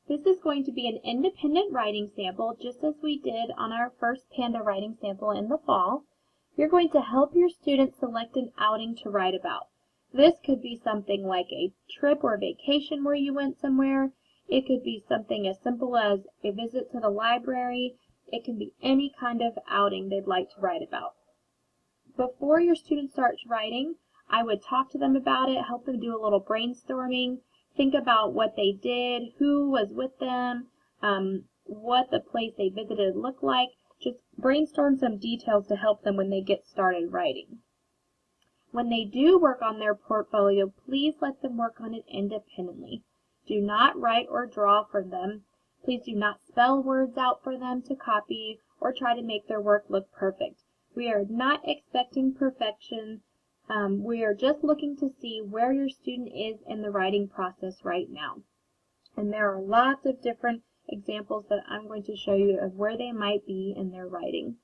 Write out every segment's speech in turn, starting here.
This is going to be an independent writing sample, just as we did on our first Panda writing sample in the fall. You're going to help your students select an outing to write about. This could be something like a trip or vacation where you went somewhere. It could be something as simple as a visit to the library. It can be any kind of outing they'd like to write about. Before your student starts writing, I would talk to them about it, help them do a little brainstorming, think about what they did, who was with them, what the place they visited looked like. Just brainstorm some details to help them when they get started writing. When they do work on their portfolio, please let them work on it independently. Do not write or draw for them. Please do not spell words out for them to copy or try to make their work look perfect. We are not expecting perfection. We are just looking to see where your student is in the writing process right now. And there are lots of different examples that I'm going to show you of where they might be in their writing.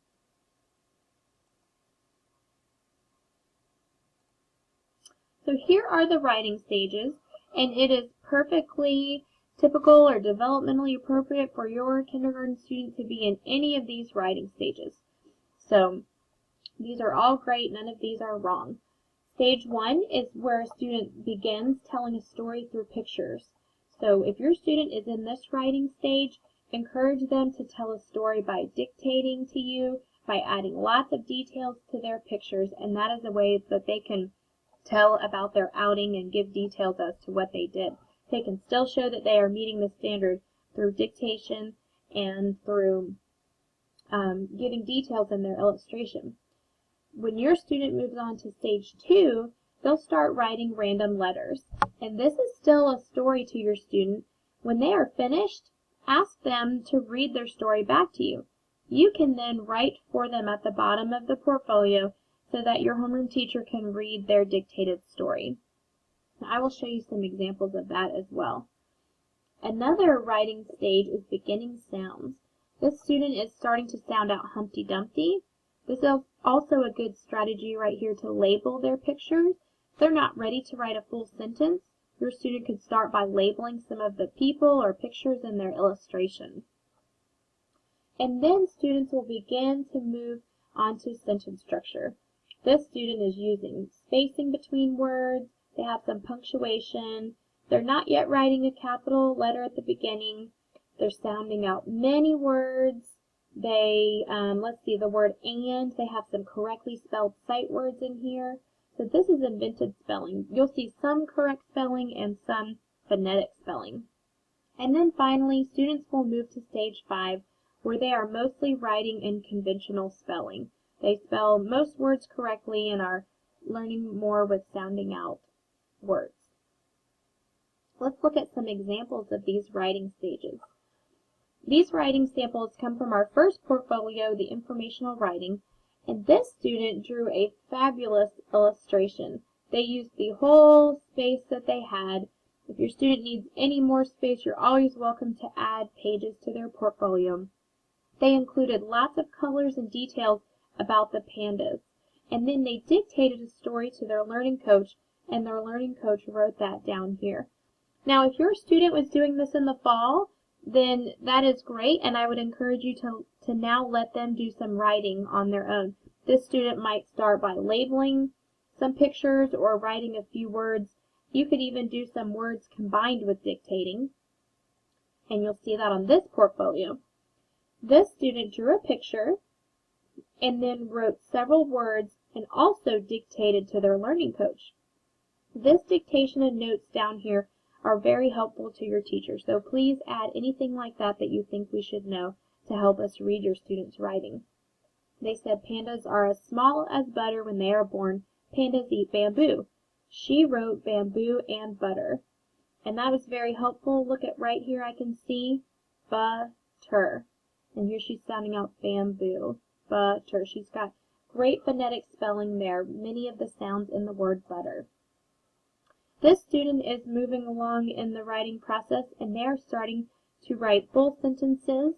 So here are the writing stages, and it is perfectly typical or developmentally appropriate for your kindergarten student to be in any of these writing stages. So these are all great, none of these are wrong. Stage 1 is where a student begins telling a story through pictures. So if your student is in this writing stage, encourage them to tell a story by dictating to you, by adding lots of details to their pictures, and that is a way that they can tell about their outing and give details as to what they did. They can still show that they are meeting the standard through dictation and through giving details in their illustration. When your student moves on to stage 2, they'll start writing random letters. And this is still a story to your student. When they are finished, ask them to read their story back to you. You can then write for them at the bottom of the portfolio so that your homeroom teacher can read their dictated story. I will show you some examples of that as well. Another writing stage is beginning sounds. This student is starting to sound out Humpty Dumpty. This is also a good strategy right here to label their pictures. If they're not ready to write a full sentence, your student could start by labeling some of the people or pictures in their illustration. And then students will begin to move on to sentence structure. This student is using spacing between words. They have some punctuation. They're not yet writing a capital letter at the beginning. They're sounding out many words. They, let's see, the word and, they have some correctly spelled sight words in here. So this is invented spelling. You'll see some correct spelling and some phonetic spelling. And then finally, students will move to stage 5, where they are mostly writing in conventional spelling. They spell most words correctly and are learning more with sounding out words. Let's look at some examples of these writing stages. These writing samples come from our first portfolio, the informational writing, and this student drew a fabulous illustration. They used the whole space that they had. If your student needs any more space, you're always welcome to add pages to their portfolio. They included lots of colors and details about the pandas, and then they dictated a story to their learning coach, and their learning coach wrote that down here. Now, if your student was doing this in the fall, then that is great, and I would encourage you to now let them do some writing on their own. This student might start by labeling some pictures or writing a few words. You could even do some words combined with dictating, and you'll see that on this portfolio. This student drew a picture and then wrote several words and also dictated to their learning coach. This dictation and notes down here are very helpful to your teacher, so please add anything like that that you think we should know to help us read your students' writing. They said pandas are as small as butter when they are born. Pandas eat bamboo. She wrote bamboo and butter. And that was very helpful. Look at right here, I can see butter. And here she's sounding out bamboo, butter. She's got great phonetic spelling there, many of the sounds in the word butter. This student is moving along in the writing process, and they're starting to write full sentences.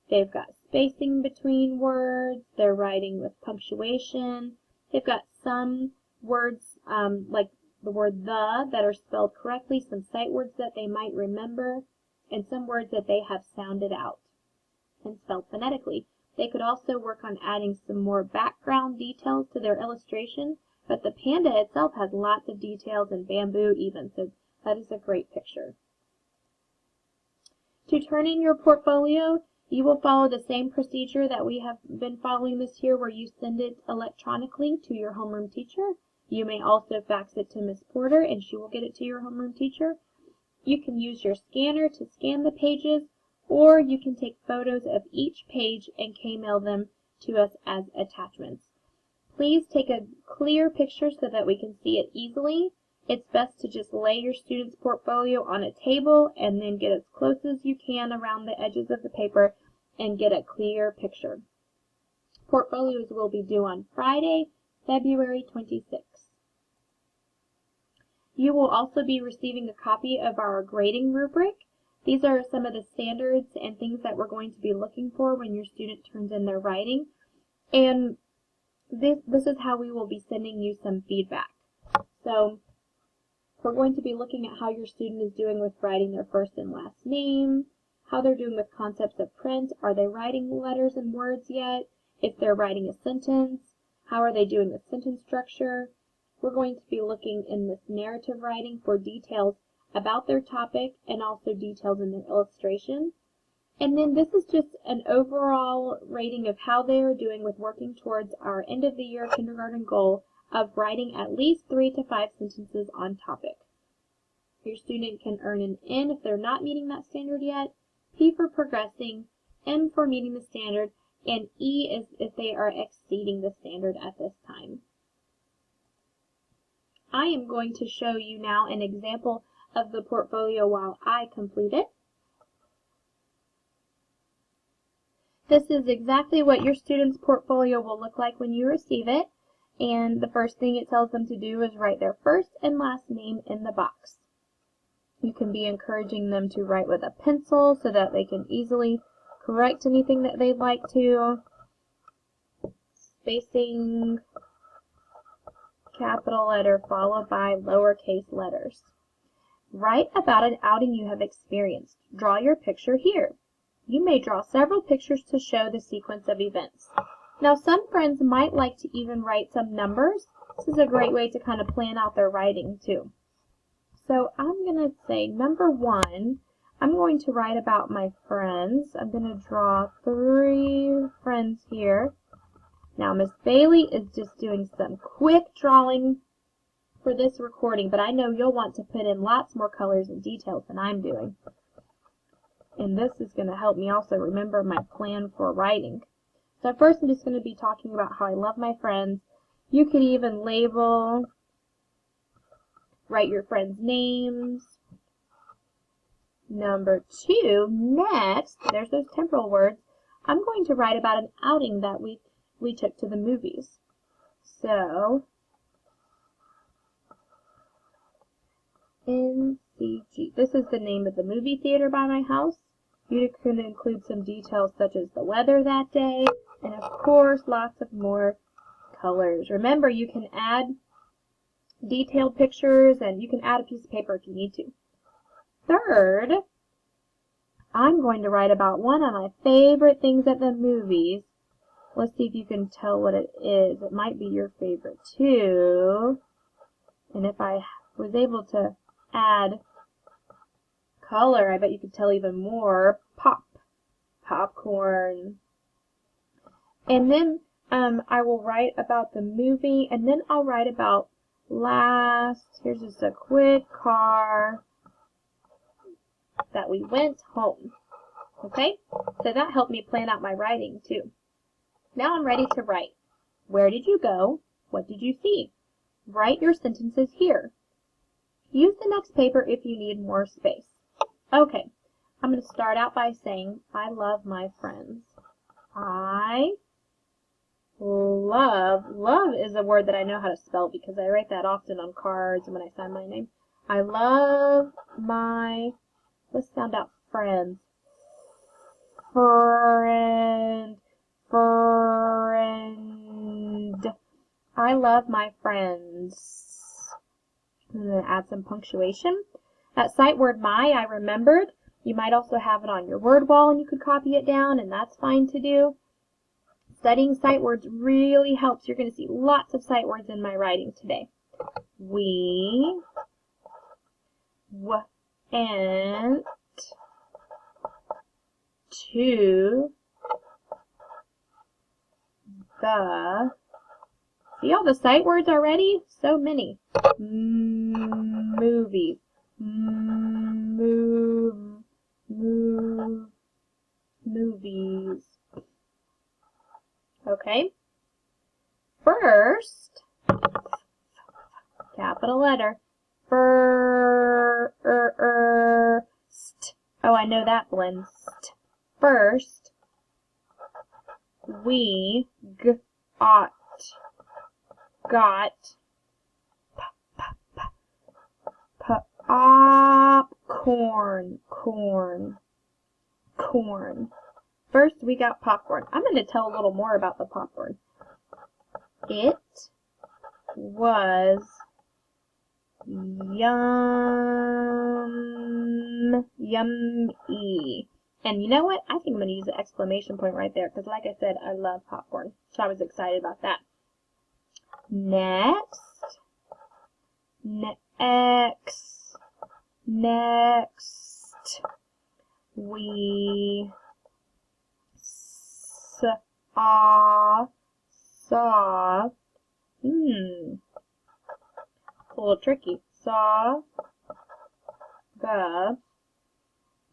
They've got spacing between words. They're writing with punctuation. They've got some words like the word the that are spelled correctly, some sight words that they might remember. and some words that they have sounded out and spelled phonetically. They could also work on adding some more background details to their illustration, but the panda itself has lots of details and bamboo even, so that is a great picture. To turn in your portfolio, you will follow the same procedure that we have been following this year, where you send it electronically to your homeroom teacher. You may also fax it to Miss Porter and she will get it to your homeroom teacher. You can use your scanner to scan the pages, or you can take photos of each page and kmail them to us as attachments. Please take a clear picture so that we can see it easily. It's best to just lay your student's portfolio on a table and then get as close as you can around the edges of the paper and get a clear picture. Portfolios will be due on Friday, February 26th. You will also be receiving a copy of our grading rubric. These are some of the standards and things that we're going to be looking for when your student turns in their writing. And this is how we will be sending you some feedback. So we're going to be looking at how your student is doing with writing their first and last name, how they're doing with concepts of print, are they writing letters and words yet, if they're writing a sentence, how are they doing with sentence structure. We're going to be looking in this narrative writing for details about their topic and also details in their illustration. And then this is just an overall rating of how they are doing with working towards our end of the year kindergarten goal of writing at least 3 to 5 sentences on topic. Your student can earn an N if they're not meeting that standard yet, P for progressing, M for meeting the standard, and E is if they are exceeding the standard at this time. I am going to show you now an example of the portfolio while I complete it. This is exactly what your student's portfolio will look like when you receive it, and the first thing it tells them to do is write their first and last name in the box. You can be encouraging them to write with a pencil so that they can easily correct anything that they'd like to. Spacing, capital letter followed by lowercase letters. Write about an outing you have experienced. Draw your picture here. You may draw several pictures to show the sequence of events. Now, some friends might like to even write some numbers. This is a great way to kind of plan out their writing too. So I'm going to say number 1, I'm going to write about my friends. I'm going to draw 3 friends here. Now, Miss Bailey is just doing some quick drawing for this recording, but I know you'll want to put in lots more colors and details than I'm doing. And this is going to help me also remember my plan for writing. So first I'm just going to be talking about how I love my friends. You could even label, write your friends' names. Number 2, next, there's those temporal words, I'm going to write about an outing that we took to the movies. So, NCG. This is the name of the movie theater by my house. You can include some details such as the weather that day, and of course lots of more colors. Remember, you can add detailed pictures and you can add a piece of paper if you need to. Third, I'm going to write about one of my favorite things at the movies. Let's see if you can tell what it is. It might be your favorite too. And if I was able to add color, I bet you could tell even more. Popcorn. And then I will write about the movie, and then I'll write about here's just a quick car that we went home. Okay? So that helped me plan out my writing too. Now I'm ready to write. Where did you go? What did you see? Write your sentences here. Use the next paper if you need more space. Okay, I'm going to start out by saying, I love my friends. I love is a word that I know how to spell because I write that often on cards and when I sign my name. I love my, let's sound out friends. Friend. I love my friends. I'm going to add some punctuation. That sight word my, I remembered. You might also have it on your word wall and you could copy it down, and that's fine to do. Studying sight words really helps. You're going to see lots of sight words in my writing today. We went to the, see all the sight words already? So many. Movies. Movies. Okay. First, capital letter. First. Oh, I know that blends. First, we got popcorn. Corn. First, we got popcorn. I'm going to tell a little more about the popcorn. It was yummy. And you know what? I think I'm going to use an exclamation point right there because, like I said, I love popcorn. So I was excited about that. Next, we saw, it's a little tricky, saw the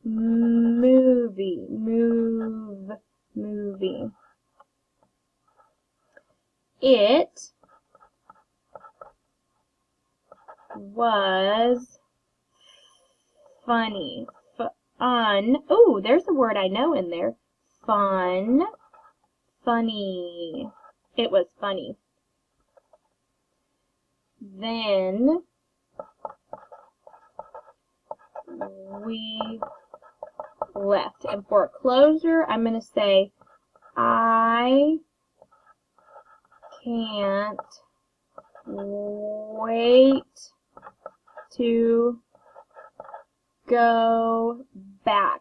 movie. It was funny. Fun. Oh, there's a word I know in there. Fun. Funny. It was funny. Then we left. And for a closer, I'm going to say, I can't wait to go back.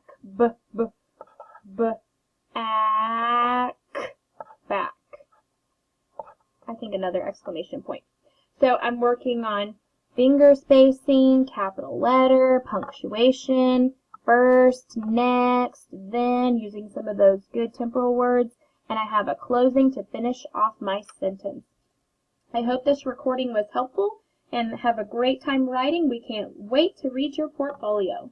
Back. I think another exclamation point. So I'm working on finger spacing, capital letter, punctuation, first, next, then, using some of those good temporal words, and I have a closing to finish off my sentence. I hope this recording was helpful, and have a great time writing. We can't wait to read your portfolio.